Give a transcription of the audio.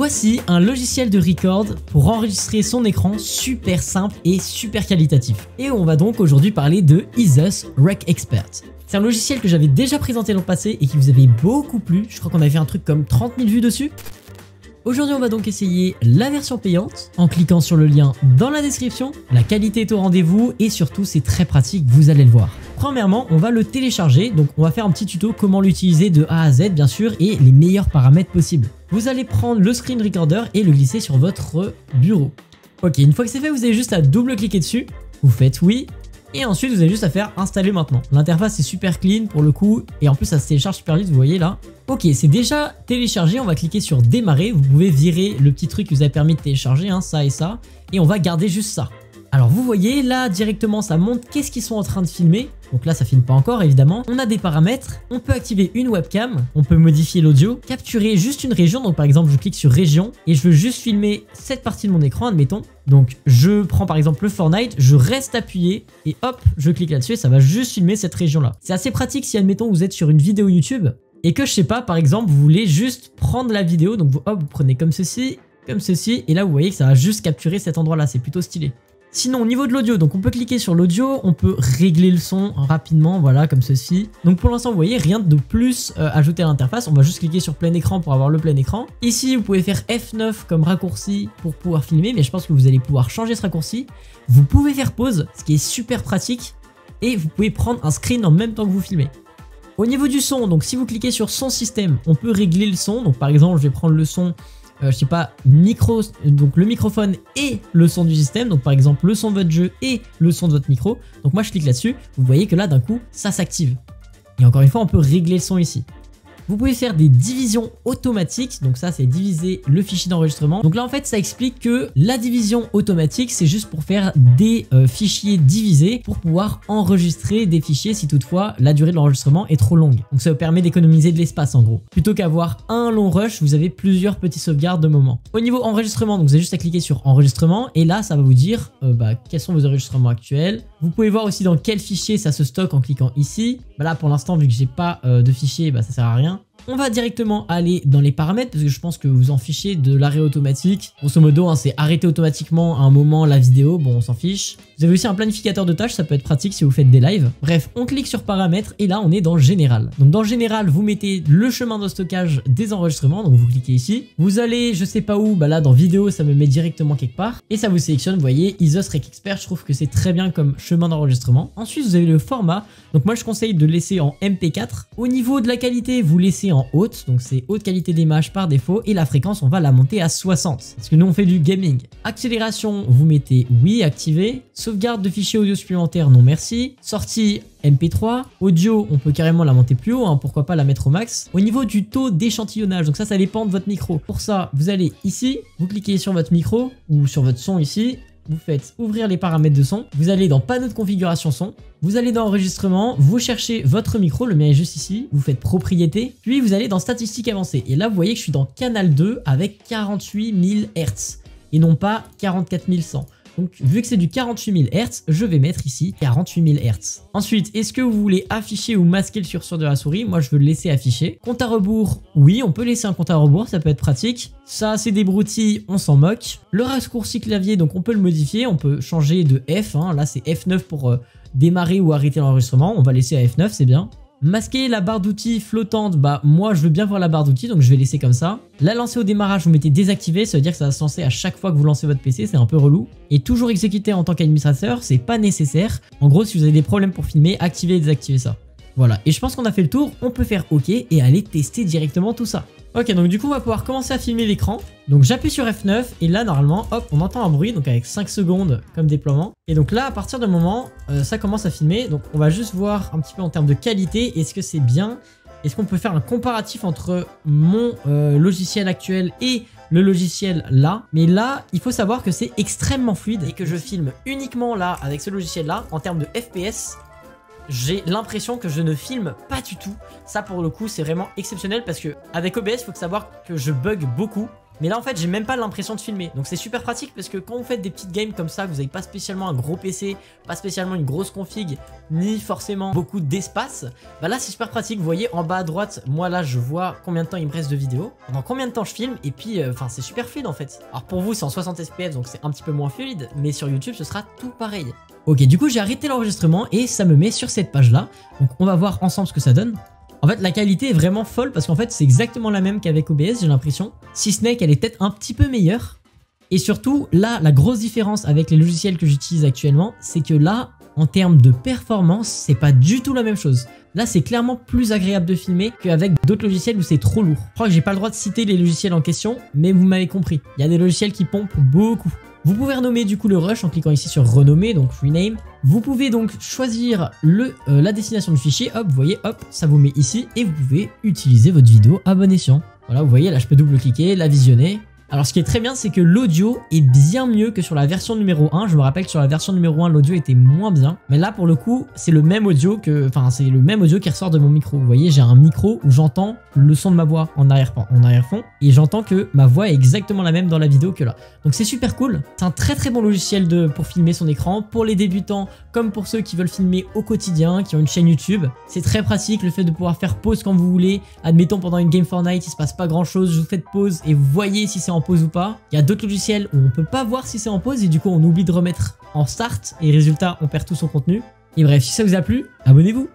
Voici un logiciel de record pour enregistrer son écran super simple et super qualitatif. Et on va donc aujourd'hui parler de Isus Rec Expert. C'est un logiciel que j'avais déjà présenté l'an passé et qui vous avait beaucoup plu. Je crois qu'on avait fait un truc comme 30 000 vues dessus. Aujourd'hui, on va donc essayer la version payante en cliquant sur le lien dans la description. La qualité est au rendez-vous et surtout, c'est très pratique, vous allez le voir. Premièrement, on va le télécharger, donc on va faire un petit tuto comment l'utiliser de A à Z bien sûr et les meilleurs paramètres possibles. Vous allez prendre le screen recorder et le glisser sur votre bureau. Ok, une fois que c'est fait, vous avez juste à double-cliquer dessus, vous faites oui. Et ensuite, vous avez juste à faire installer maintenant. L'interface est super clean pour le coup. Et en plus, ça se télécharge super vite, vous voyez là. Ok, c'est déjà téléchargé. On va cliquer sur démarrer. Vous pouvez virer le petit truc qui vous a permis de télécharger, hein, ça et ça. Et on va garder juste ça. Alors vous voyez là directement ça montre qu'est-ce qu'ils sont en train de filmer. Donc là ça filme pas encore évidemment. On a des paramètres, on peut activer une webcam, on peut modifier l'audio, capturer juste une région. Donc par exemple je clique sur région et je veux juste filmer cette partie de mon écran admettons. Donc je prends par exemple le Fortnite, je reste appuyé et hop je clique là-dessus et ça va juste filmer cette région là. C'est assez pratique si admettons vous êtes sur une vidéo YouTube et que je sais pas par exemple vous voulez juste prendre la vidéo. Donc vous prenez comme ceci et là vous voyez que ça va juste capturer cet endroit là, c'est plutôt stylé. Sinon au niveau de l'audio, donc on peut cliquer sur l'audio, on peut régler le son rapidement, voilà comme ceci. Donc pour l'instant vous voyez rien de plus ajouté à l'interface, on va juste cliquer sur plein écran pour avoir le plein écran. Ici vous pouvez faire F9 comme raccourci pour pouvoir filmer, mais je pense que vous allez pouvoir changer ce raccourci. Vous pouvez faire pause, ce qui est super pratique, et vous pouvez prendre un screen en même temps que vous filmez. Au niveau du son, donc si vous cliquez sur son système, on peut régler le son, donc par exemple je vais prendre le son je sais pas, donc le microphone et le son du système, donc par exemple le son de votre jeu et le son de votre micro. Donc moi je clique là-dessus, vous voyez que là d'un coup ça s'active. Et encore une fois on peut régler le son ici. Vous pouvez faire des divisions automatiques, donc ça c'est diviser le fichier d'enregistrement. Donc là en fait ça explique que la division automatique c'est juste pour faire des fichiers divisés pour pouvoir enregistrer des fichiers si toutefois la durée de l'enregistrement est trop longue. Donc ça vous permet d'économiser de l'espace en gros. Plutôt qu'avoir un long rush, vous avez plusieurs petits sauvegardes de moments. Au niveau enregistrement, donc vous avez juste à cliquer sur enregistrement et là ça va vous dire quels sont vos enregistrements actuels. Vous pouvez voir aussi dans quel fichier ça se stocke en cliquant ici. Là pour l'instant vu que j'ai pas de fichier, ça sert à rien. On va directement aller dans les paramètres parce que je pense que vous en fichez de l'arrêt automatique. Grosso modo, hein, c'est arrêter automatiquement à un moment la vidéo. Bon, on s'en fiche. Vous avez aussi un planificateur de tâches, ça peut être pratique si vous faites des lives. Bref, on clique sur paramètres et là, on est dans général. Donc dans général, vous mettez le chemin de stockage des enregistrements. Donc vous cliquez ici. Vous allez, je sais pas où, là dans vidéo, ça me met directement quelque part. Et ça vous sélectionne, vous voyez, Isus Rec Expert. Je trouve que c'est très bien comme chemin d'enregistrement. Ensuite, vous avez le format. Donc moi, je conseille de laisser en MP4. Au niveau de la qualité, vous laissez en haute, donc c'est haute qualité d'image par défaut et la fréquence on va la monter à 60 parce que nous on fait du gaming. Accélération vous mettez oui, activé. Sauvegarde de fichiers audio supplémentaires non merci. Sortie MP3, audio on peut carrément la monter plus haut, hein, pourquoi pas la mettre au max. Au niveau du taux d'échantillonnage, donc ça dépend de votre micro. Pour ça vous allez ici, vous cliquez sur votre micro ou sur votre son ici. Vous faites ouvrir les paramètres de son, vous allez dans panneau de configuration son, vous allez dans enregistrement, vous cherchez votre micro, le mien est juste ici, vous faites propriété, puis vous allez dans statistiques avancées. Et là vous voyez que je suis dans canal 2 avec 48 000 Hz et non pas 44 100. Donc vu que c'est du 48 000 Hz, je vais mettre ici 48 000 Hz. Ensuite, est-ce que vous voulez afficher ou masquer le curseur de la souris? Moi je veux le laisser afficher. Compte à rebours, oui, on peut laisser un compte à rebours, ça peut être pratique. Ça c'est des broutilles, on s'en moque. Le raccourci clavier, donc on peut le modifier, on peut changer de F, hein. Là c'est F9 pour démarrer ou arrêter l'enregistrement, on va laisser à F9, c'est bien. Masquer la barre d'outils flottante, moi je veux bien voir la barre d'outils donc je vais laisser comme ça. La lancer au démarrage, vous mettez désactivé, ça veut dire que ça va se lancer à chaque fois que vous lancez votre PC, c'est un peu relou. Et toujours exécuter en tant qu'administrateur, c'est pas nécessaire. En gros, si vous avez des problèmes pour filmer, activez et désactivez ça. Voilà, et je pense qu'on a fait le tour, on peut faire OK et aller tester directement tout ça. Ok, donc du coup on va pouvoir commencer à filmer l'écran. Donc j'appuie sur F9 et là normalement, hop, on entend un bruit, donc avec 5 secondes comme déploiement. Et donc là, à partir d'un moment, ça commence à filmer. Donc on va juste voir un petit peu en termes de qualité, est-ce que c'est bien? Est-ce qu'on peut faire un comparatif entre mon logiciel actuel et le logiciel là? Mais là, il faut savoir que c'est extrêmement fluide et que je filme uniquement là avec ce logiciel là en termes de FPS. J'ai l'impression que je ne filme pas du tout. Ça pour le coup c'est vraiment exceptionnel parce que avec OBS il faut savoir que je bug beaucoup. Mais là en fait j'ai même pas l'impression de filmer. Donc c'est super pratique parce que quand vous faites des petites games comme ça, vous n'avez pas spécialement un gros PC, pas spécialement une grosse config, ni forcément beaucoup d'espace, bah là c'est super pratique. Vous voyez en bas à droite, moi là je vois combien de temps il me reste de vidéo, pendant combien de temps je filme, et puis enfin c'est super fluide en fait. Alors pour vous c'est en 60 fps donc c'est un petit peu moins fluide, mais sur YouTube ce sera tout pareil. Ok, du coup j'ai arrêté l'enregistrement et ça me met sur cette page là. Donc on va voir ensemble ce que ça donne. En fait la qualité est vraiment folle parce qu'en fait c'est exactement la même qu'avec OBS j'ai l'impression. Si ce n'est qu'elle est peut-être un petit peu meilleure. Et surtout là la grosse différence avec les logiciels que j'utilise actuellement, c'est que là en termes de performance c'est pas du tout la même chose. Là c'est clairement plus agréable de filmer qu'avec d'autres logiciels où c'est trop lourd. Je crois que j'ai pas le droit de citer les logiciels en question, mais vous m'avez compris. Il y a des logiciels qui pompent beaucoup. Vous pouvez renommer du coup le rush en cliquant ici sur renommer, donc rename. Vous pouvez donc choisir la destination du fichier, hop, vous voyez, hop, ça vous met ici et vous pouvez utiliser votre vidéo à bon escient. Voilà, vous voyez, là je peux double-cliquer, la visionner. Alors ce qui est très bien, c'est que l'audio est bien mieux que sur la version numéro 1. Je me rappelle que sur la version numéro 1, l'audio était moins bien. Mais là, pour le coup, c'est le même audio qui ressort de mon micro. Vous voyez, j'ai un micro où j'entends le son de ma voix en arrière-fond. Et j'entends que ma voix est exactement la même dans la vidéo que là. Donc c'est super cool. C'est un très bon logiciel pour filmer son écran. Pour les débutants, comme pour ceux qui veulent filmer au quotidien, qui ont une chaîne YouTube. C'est très pratique, le fait de pouvoir faire pause quand vous voulez. Admettons, pendant une game Fortnite, il se passe pas grand chose. Je vous fais pause et vous voyez si c'est en pause ou pas. Il y a d'autres logiciels où on peut pas voir si c'est en pause et du coup on oublie de remettre en start et résultat on perd tout son contenu. Et bref, si ça vous a plu, abonnez-vous.